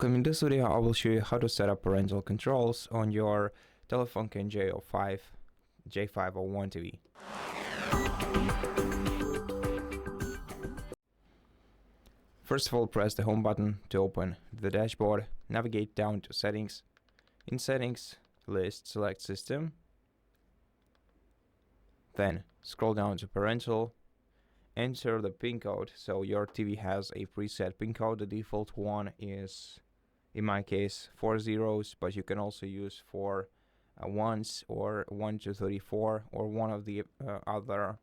Welcome. In this video I will show you how to set up parental controls on your TELEFUNKEN J501 TV. First of all, press the home button to open the dashboard. Navigate down to settings. In settings list, select system. Then scroll down to parental. Enter the pin code. So your TV has a preset pin code. The default one is, in my case, 4 zeros, but you can also use 4 ones or 1 to 34 or one of the other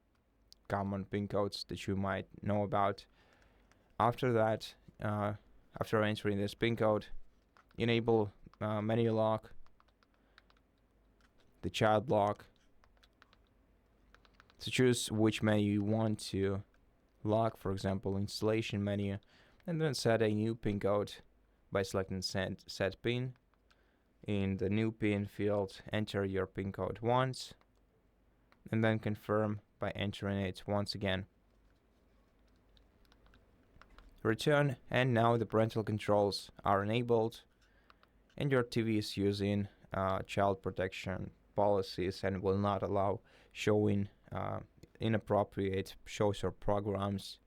common pin codes that you might know about. After that, after entering this pin code, enable menu lock, the child lock. So choose which menu you want to lock, for example, installation menu, and then set a new pin code by selecting set pin. In the new pin field, enter your pin code once, and then confirm by entering it once again. Return, and now the parental controls are enabled, and your TV is using child protection policies and will not allow showing inappropriate shows or programs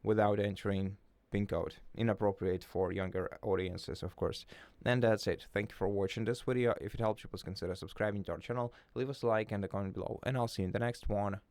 without entering pin code. Inappropriate for younger audiences, of course. And that's it. Thank you for watching this video. If it helps you, please consider subscribing to our channel, leave us a like and a comment below, and I'll see you in the next one.